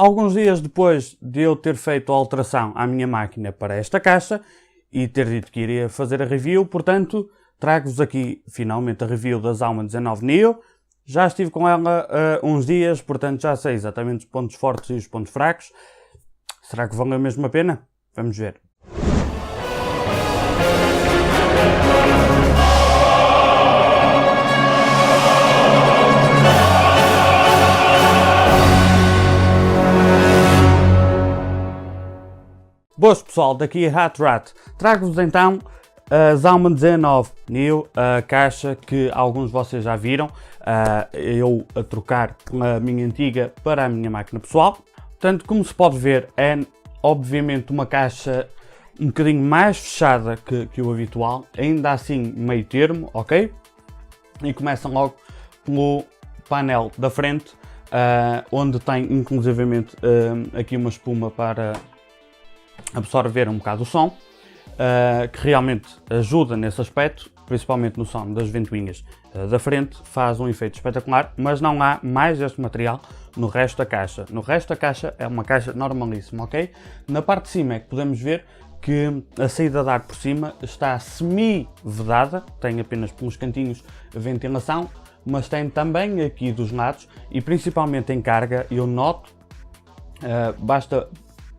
Alguns dias depois de eu ter feito a alteração à minha máquina para esta caixa e ter dito que iria fazer a review, portanto, trago-vos aqui finalmente a review da Zalman 19 Neo. Já estive com ela uns dias, portanto já sei exatamente os pontos fortes e os pontos fracos. Será que valeu mesmo a pena? Vamos ver. Boas pessoal, daqui a HatRat. Trago-vos então a Zalman 19 Neo, a caixa que alguns de vocês já viram, eu a trocar a minha antiga para a minha máquina pessoal. Portanto, como se pode ver, é obviamente uma caixa um bocadinho mais fechada que o habitual, ainda assim meio termo, ok? E começa logo pelo painel da frente, onde tem inclusivamente aqui uma espuma para absorver um bocado o som, que realmente ajuda nesse aspecto, principalmente no som das ventoinhas da frente, faz um efeito espetacular, mas não há mais este material no resto da caixa. No resto da caixa é uma caixa normalíssima, ok? Na parte de cima é que podemos ver que a saída de ar por cima está semi-vedada, tem apenas pelos cantinhos ventilação, mas tem também aqui dos lados e principalmente em carga eu noto, basta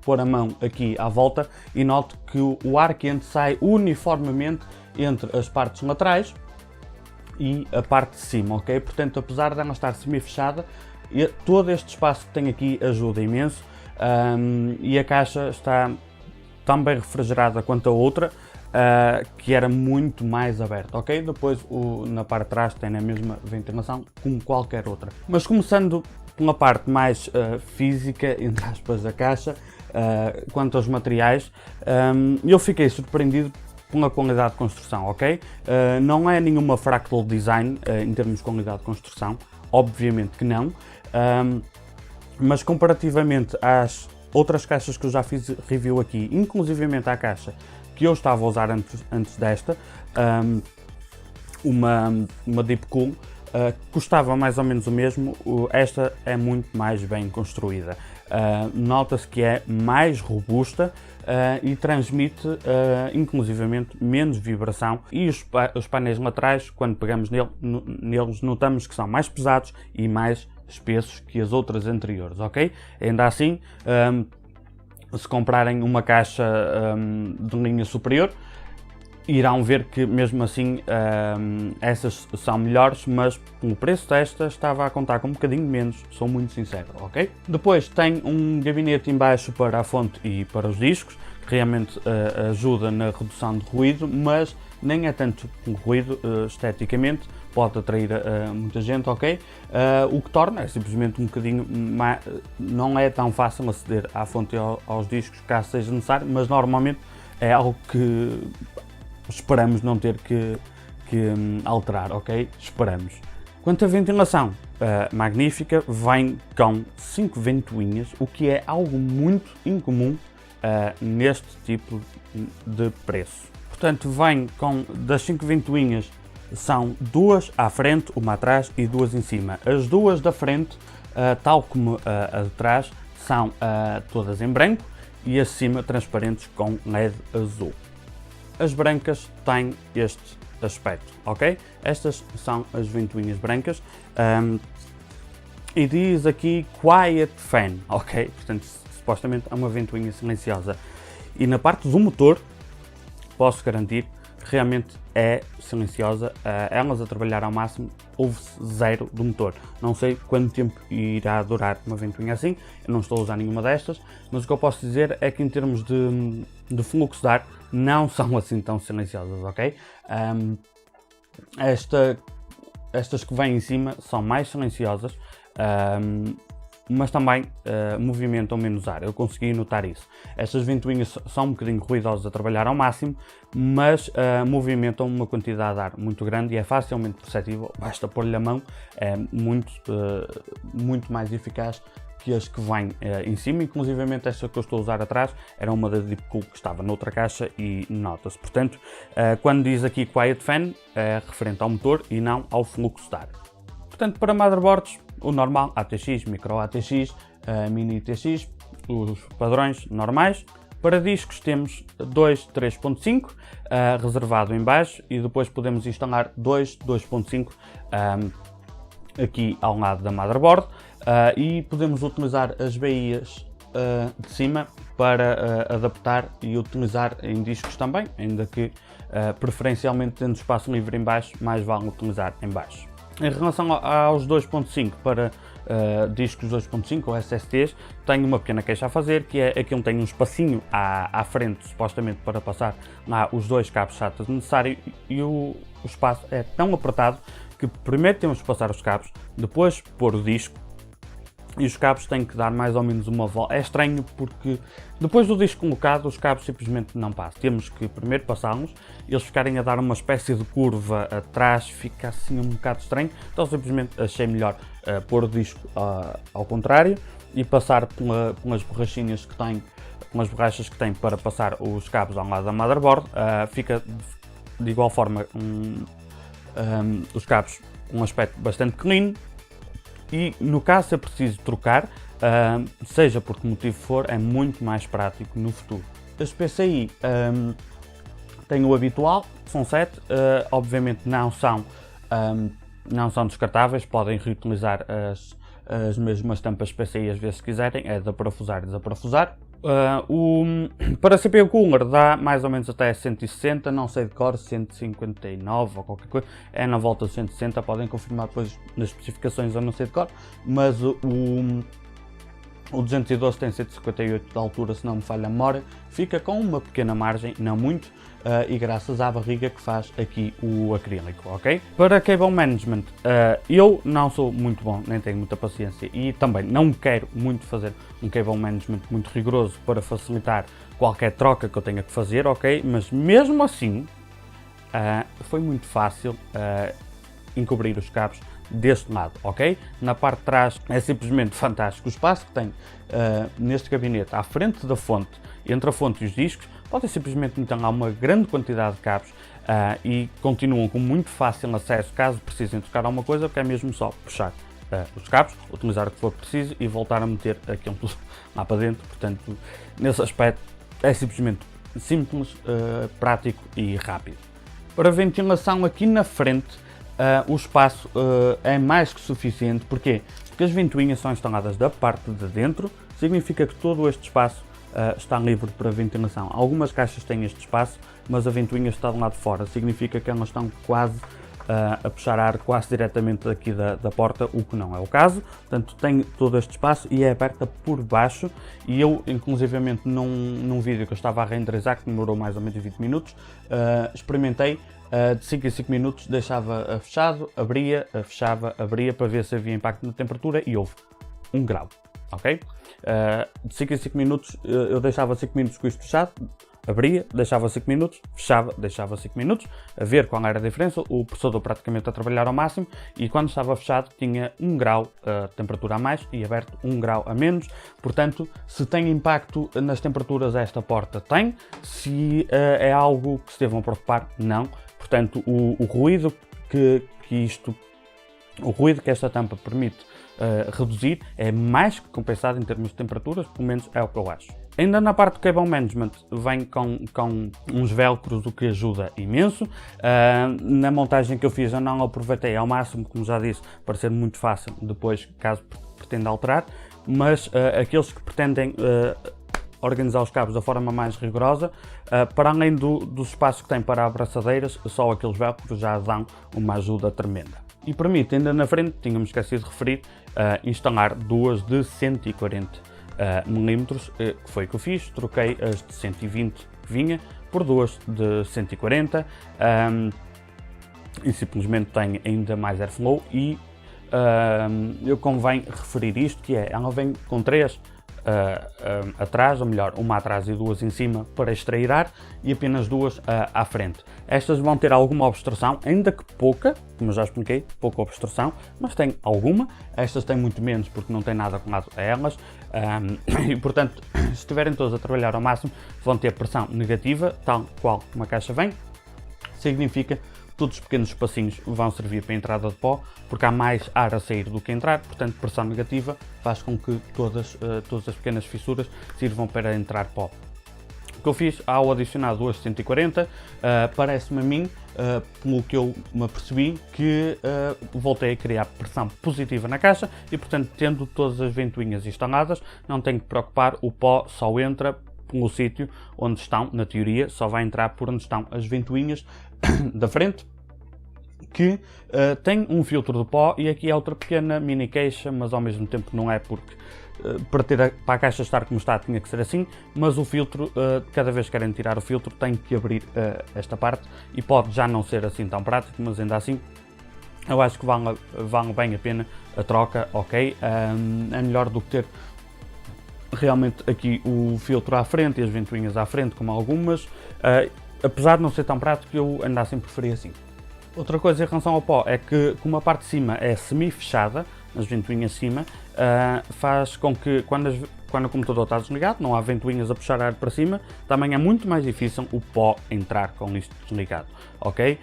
pôr a mão aqui à volta e noto que o ar quente sai uniformemente entre as partes laterais e a parte de cima, ok? Portanto, apesar de ela estar semi-fechada, todo este espaço que tem aqui ajuda imenso, e a caixa está tão bem refrigerada quanto a outra, que era muito mais aberta, ok? Depois na parte de trás tem a mesma ventilação como qualquer outra. Mas começando pela parte mais física, entre aspas, da caixa, quanto aos materiais, eu fiquei surpreendido pela qualidade de construção, ok? Não é nenhuma fractal design em termos de qualidade de construção, obviamente que não, mas comparativamente às outras caixas que eu já fiz review aqui, inclusivamente à caixa que eu estava a usar antes desta, uma Deep Cool, custava mais ou menos o mesmo, esta é muito mais bem construída. Nota-se que é mais robusta e transmite inclusivamente menos vibração, e os painéis laterais, quando pegamos neles, notamos que são mais pesados e mais espessos que as outras anteriores, ok? Ainda assim, se comprarem uma caixa de linha superior, irão ver que mesmo assim essas são melhores, mas pelo preço desta estava a contar com um bocadinho menos, sou muito sincero, ok? Depois tem um gabinete em baixo para a fonte e para os discos, que realmente ajuda na redução de ruído, mas nem é tanto ruído esteticamente, pode atrair muita gente, ok? O que torna é simplesmente um bocadinho mais, não é tão fácil aceder à fonte e aos discos caso seja necessário, mas normalmente é algo que esperamos não ter que alterar, ok? Esperamos. Quanto à ventilação, magnífica, vem com 5 ventoinhas, o que é algo muito incomum neste tipo de preço. Portanto, vem com, das 5 ventoinhas, são 2 à frente, uma atrás e 2 em cima. As 2 da frente, tal como a de trás, são todas em branco e acima transparentes com LED azul. As brancas têm este aspecto, ok? Estas são as ventoinhas brancas, e diz aqui Quiet Fan, ok? Portanto, supostamente é uma ventoinha silenciosa. E na parte do motor, posso garantir que realmente é silenciosa, elas a trabalhar ao máximo, ouve-se zero do motor. Não sei quanto tempo irá durar uma ventoinha assim, eu não estou a usar nenhuma destas, mas o que eu posso dizer é que em termos de fluxo de ar, não são assim tão silenciosas, ok? Estas que vêm em cima são mais silenciosas, mas também movimentam menos ar, eu consegui notar isso. Estas ventoinhas são um bocadinho ruidosas a trabalhar ao máximo, mas movimentam uma quantidade de ar muito grande e é facilmente perceptível, basta pôr-lhe a mão, é muito mais eficaz que as que vêm em cima, inclusivamente esta que eu estou a usar atrás era uma da Deep Cool que estava noutra caixa e nota-se. Portanto, quando diz aqui Quiet Fan, é referente ao motor e não ao fluxo de ar. Portanto, para motherboards, o normal ATX, micro ATX, mini TX, os padrões normais. Para discos temos 2 3.5 reservado em baixo e depois podemos instalar 2 2.5 aqui ao lado da motherboard e podemos utilizar as baías de cima para adaptar e utilizar em discos também, ainda que preferencialmente tendo espaço livre em baixo, mais vale utilizar em baixo. Em relação aos 2.5 para discos 2.5 ou SSDs, tenho uma pequena queixa a fazer, que é aqui onde tem um espacinho à frente, supostamente para passar lá os 2 cabos SATA necessários, e o espaço é tão apertado que primeiro temos que passar os cabos, depois pôr o disco, e os cabos têm que dar mais ou menos uma volta. É estranho porque depois do disco colocado os cabos simplesmente não passam. Temos que primeiro passá-los, eles ficarem a dar uma espécie de curva atrás, fica assim um bocado estranho, então simplesmente achei melhor pôr o disco ao contrário e passar pelas borrachinhas que tem, pelas borrachas que tem para passar os cabos ao lado da motherboard. Fica de igual forma os cabos com um aspecto bastante clean. E no caso se é preciso trocar, seja por que motivo for, é muito mais prático no futuro. As PCI têm o habitual, são 7, obviamente não são descartáveis, podem reutilizar as mesmas tampas PCI às vezes se quiserem, é de parafusar e desaparafusar. Para CPU Cooler dá mais ou menos até 160, não sei de cor, 159 ou qualquer coisa, é na volta de 160, podem confirmar depois nas especificações, eu não sei de cor, mas o 212 tem 158 de altura, se não me falha a memória, fica com uma pequena margem, não muito, e graças à barriga que faz aqui o acrílico, ok? Para Cable Management, eu não sou muito bom, nem tenho muita paciência e também não quero muito fazer um Cable Management muito rigoroso para facilitar qualquer troca que eu tenha que fazer, ok? Mas mesmo assim, foi muito fácil encobrir os cabos deste lado, ok? Na parte de trás é simplesmente fantástico. O espaço que tem neste gabinete à frente da fonte, entre a fonte e os discos, podem simplesmente meter lá uma grande quantidade de cabos e continuam com muito fácil acesso caso precisem trocar alguma coisa, porque é mesmo só puxar os cabos, utilizar o que for preciso e voltar a meter aquilo tudo lá para dentro. Portanto, nesse aspecto é simplesmente simples, prático e rápido. Para ventilação aqui na frente, o espaço é mais que suficiente. Porquê? Porque as ventoinhas são instaladas da parte de dentro, significa que todo este espaço está livre para ventilação. Algumas caixas têm este espaço, mas a ventoinha está do lado de fora, significa que elas estão quase a puxar ar quase diretamente daqui da porta, o que não é o caso. Portanto, tem todo este espaço e é aberta por baixo, e eu, inclusivamente, num vídeo que eu estava a renderizar, que demorou mais ou menos 20 minutos, experimentei. De 5 em 5 minutos deixava fechado, abria, fechava, abria para ver se havia impacto na temperatura e houve 1 grau, ok? De 5 em 5 minutos eu deixava 5 minutos com isto fechado, abria, deixava 5 minutos, fechava, deixava 5 minutos, a ver qual era a diferença, o processador praticamente a trabalhar ao máximo, e quando estava fechado tinha 1 grau de temperatura a mais e aberto 1 grau a menos. Portanto, se tem impacto nas temperaturas esta porta, tem. Se é algo que se devam preocupar, não. Portanto, o ruído que esta tampa permite reduzir é mais que compensado em termos de temperaturas, pelo menos é o que eu acho. Ainda na parte do Cable Management vem com uns velcros, o que ajuda imenso. Na montagem que eu fiz eu não aproveitei ao máximo, como já disse, para ser muito fácil depois, caso pretenda alterar, mas aqueles que pretendem organizar os cabos da forma mais rigorosa, para além do espaço que tem para abraçadeiras, só aqueles velcros já dão uma ajuda tremenda. E permite, ainda na frente, tínhamos esquecido de referir, instalar duas de 140 mm, que foi o que eu fiz. Troquei as de 120 que vinha por duas de 140 e simplesmente tem ainda mais airflow. E eu convém referir isto, que é, ela vem com 3 atrás, ou melhor, uma atrás e 2 em cima para extrair ar, e apenas 2 à frente. Estas vão ter alguma obstrução, ainda que pouca, como eu já expliquei, pouca obstrução, mas tem alguma. Estas têm muito menos porque não tem nada colado a elas, e portanto, se estiverem todos a trabalhar ao máximo, vão ter pressão negativa, tal qual como a caixa vem. Significa que todos os pequenos espacinhos vão servir para a entrada de pó, porque há mais ar a sair do que entrar, portanto pressão negativa faz com que todas as pequenas fissuras sirvam para entrar pó. O que eu fiz ao adicionar duas 140, parece-me a mim, pelo que eu me apercebi, que voltei a criar pressão positiva na caixa e, portanto, tendo todas as ventoinhas instaladas, não tenho que preocupar, o pó só entra pelo sítio onde estão, na teoria, só vai entrar por onde estão as ventoinhas da frente, que tem um filtro de pó, e aqui é outra pequena mini queixa, mas ao mesmo tempo não é, porque para a caixa estar como está tinha que ser assim, mas o filtro, cada vez que querem tirar o filtro, tem que abrir esta parte, e pode já não ser assim tão prático, mas ainda assim eu acho que vale bem a pena a troca, ok? É melhor do que ter realmente aqui o filtro à frente e as ventoinhas à frente, como algumas, apesar de não ser tão prático, eu ainda assim preferi assim. Outra coisa em relação ao pó é que, como a parte de cima é semi-fechada, nas ventoinhas de cima, faz com que quando o computador está desligado, não há ventoinhas a puxar ar para cima, também é muito mais difícil o pó entrar com isto desligado, ok?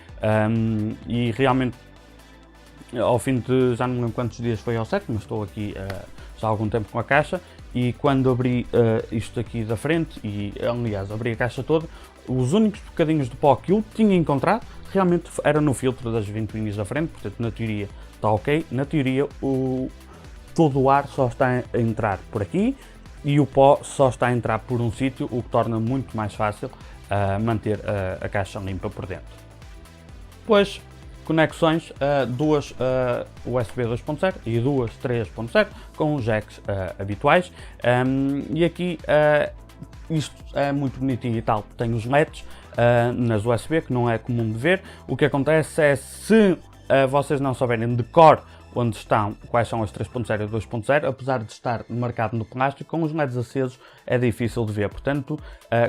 E realmente, ao fim de, já não me lembro quantos dias foi ao certo, mas estou aqui já há algum tempo com a caixa, e quando abri isto aqui da frente, e aliás abri a caixa toda, os únicos bocadinhos de pó que eu tinha encontrado realmente era no filtro das ventoinhas da frente, portanto na teoria está ok, na teoria todo o ar só está a entrar por aqui e o pó só está a entrar por um sítio, o que torna muito mais fácil manter a caixa limpa por dentro. Depois, conexões, duas USB 2.0 e duas 3.0 com os jacks habituais, e aqui isto é muito bonitinho e tal, tem os LEDs nas USB, que não é comum de ver. O que acontece é, se vocês não souberem de cor onde estão, quais são as 3.0 e 2.0, apesar de estar marcado no plástico, com os LEDs acesos é difícil de ver, portanto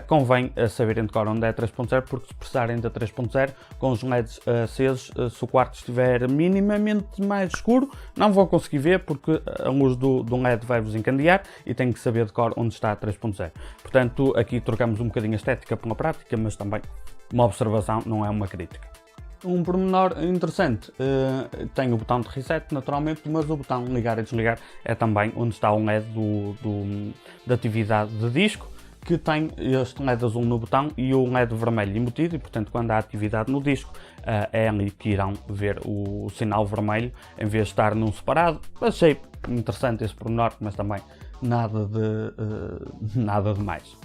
convém saberem de cor onde é a 3.0, porque se precisarem da 3.0 com os LEDs acesos, se o quarto estiver minimamente mais escuro, não vão conseguir ver, porque a luz do LED vai-vos encandear e têm que saber de cor onde está a 3.0. Portanto, aqui trocamos um bocadinho a estética pela prática, mas também uma observação, não é uma crítica. Um pormenor interessante, tem o botão de reset naturalmente, mas o botão ligar e desligar é também onde está o LED da atividade de disco, que tem este LED azul no botão e o LED vermelho embutido, e portanto quando há atividade no disco é ali que irão ver o sinal vermelho em vez de estar num separado. Achei interessante esse pormenor, mas também nada de mais.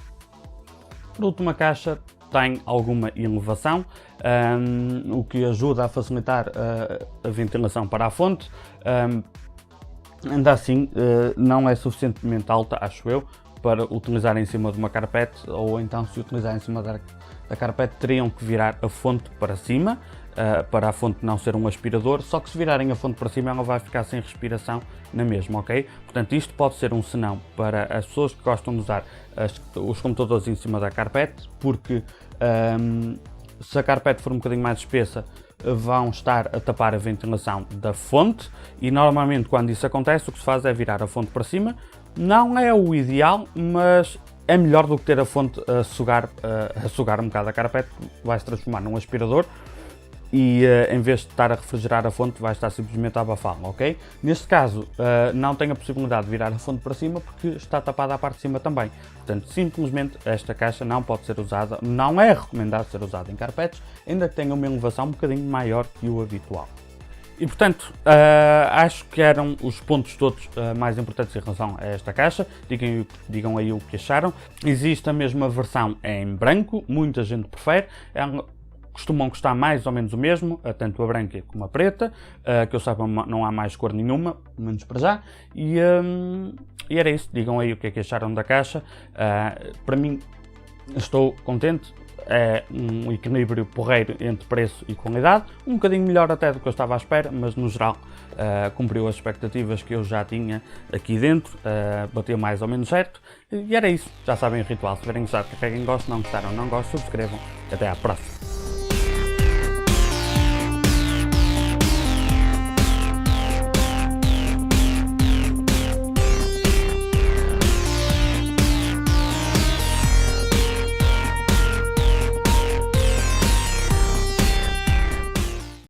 Por último, a caixa tem alguma elevação, o que ajuda a facilitar a ventilação para a fonte. Ainda assim, não é suficientemente alta, acho eu, para utilizar em cima de uma carpete, ou então, se utilizar em cima da carpete, teriam que virar a fonte para cima, para a fonte não ser um aspirador, só que se virarem a fonte para cima ela vai ficar sem respiração na mesma, ok? Portanto, isto pode ser um senão para as pessoas que gostam de usar os computadores em cima da carpete, porque se a carpete for um bocadinho mais espessa, vão estar a tapar a ventilação da fonte, e normalmente quando isso acontece o que se faz é virar a fonte para cima. Não é o ideal, mas é melhor do que ter a fonte a sugar um bocado a carpete, vai se transformar num aspirador, e em vez de estar a refrigerar a fonte vai estar simplesmente a abafá-la, ok? Neste caso não tem a possibilidade de virar a fonte para cima porque está tapada a parte de cima também, portanto simplesmente esta caixa não pode ser usada, não é recomendado ser usada em carpetes, ainda que tenha uma elevação um bocadinho maior que o habitual. E portanto, acho que eram os pontos todos mais importantes em relação a esta caixa. Digam aí o que acharam. Existe a mesma versão em branco, muita gente prefere. Costumam custar mais ou menos o mesmo, tanto a branca como a preta, que eu saiba não há mais cor nenhuma, menos para já, e era isso. Digam aí o que é que acharam da caixa. Para mim, estou contente, é um equilíbrio porreiro entre preço e qualidade, um bocadinho melhor até do que eu estava à espera, mas no geral cumpriu as expectativas que eu já tinha aqui dentro, bateu mais ou menos certo, e era isso. Já sabem o ritual, se tiverem gostado, carreguem gosto, não gostaram, não gostam, subscrevam, até à próxima.